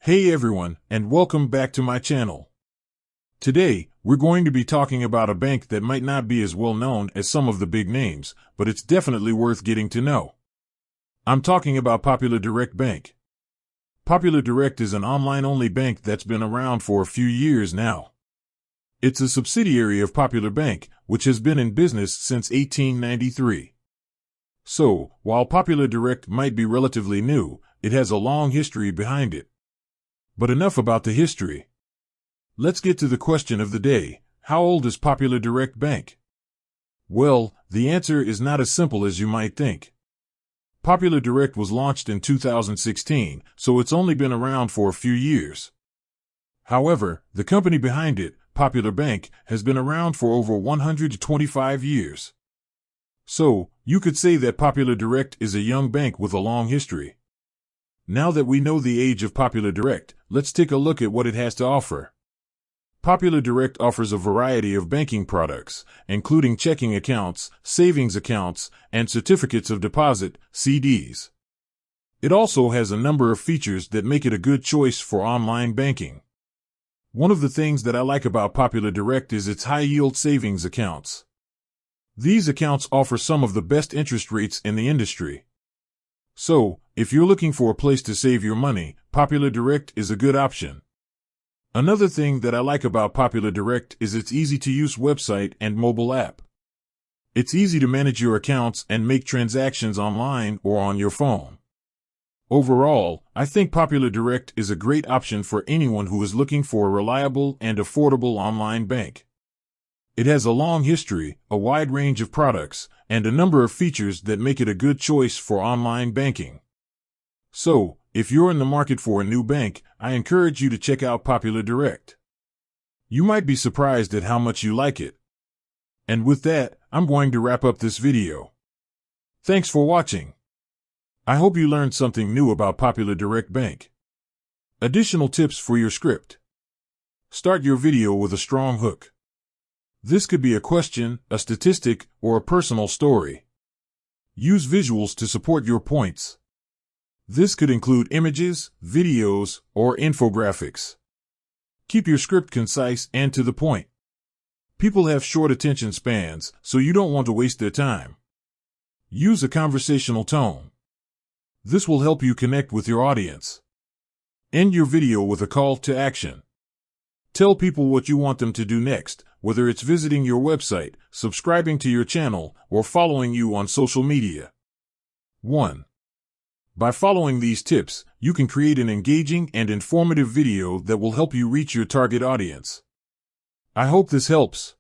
Hey everyone, and welcome back to my channel. Today, we're going to be talking about a bank that might not be as well known as some of the big names, but it's definitely worth getting to know. I'm talking about Popular Direct Bank. Popular Direct is an online-only bank that's been around for a few years now. It's a subsidiary of Popular Bank, which has been in business since 1893. So, while Popular Direct might be relatively new, it has a long history behind it. But enough about the history. Let's get to the question of the day. How old is Popular Direct Bank? Well, the answer is not as simple as you might think. Popular Direct was launched in 2016, so it's only been around for a few years. However, the company behind it, Popular Bank, has been around for over 125 years. So, you could say that Popular Direct is a young bank with a long history. Now that we know the age of Popular Direct, let's take a look at what it has to offer. Popular Direct offers a variety of banking products, including checking accounts, savings accounts, and certificates of deposit, CDs. It also has a number of features that make it a good choice for online banking. One of the things that I like about Popular Direct is its high-yield savings accounts. These accounts offer some of the best interest rates in the industry. So, if you're looking for a place to save your money, Popular Direct is a good option. Another thing that I like about Popular Direct is its easy-to-use website and mobile app. It's easy to manage your accounts and make transactions online or on your phone. Overall, I think Popular Direct is a great option for anyone who is looking for a reliable and affordable online bank. It has a long history, a wide range of products, and a number of features that make it a good choice for online banking. So, if you're in the market for a new bank, I encourage you to check out Popular Direct. You might be surprised at how much you like it. And with that, I'm going to wrap up this video. Thanks for watching. I hope you learned something new about Popular Direct Bank. Additional tips for your script. Start your video with a strong hook. This could be a question, a statistic, or a personal story. Use visuals to support your points. This could include images, videos, or infographics. Keep your script concise and to the point. People have short attention spans, so you don't want to waste their time. Use a conversational tone. This will help you connect with your audience. End your video with a call to action. Tell people what you want them to do next, whether it's visiting your website, subscribing to your channel, or following you on social media. 1. By following these tips, you can create an engaging and informative video that will help you reach your target audience. I hope this helps.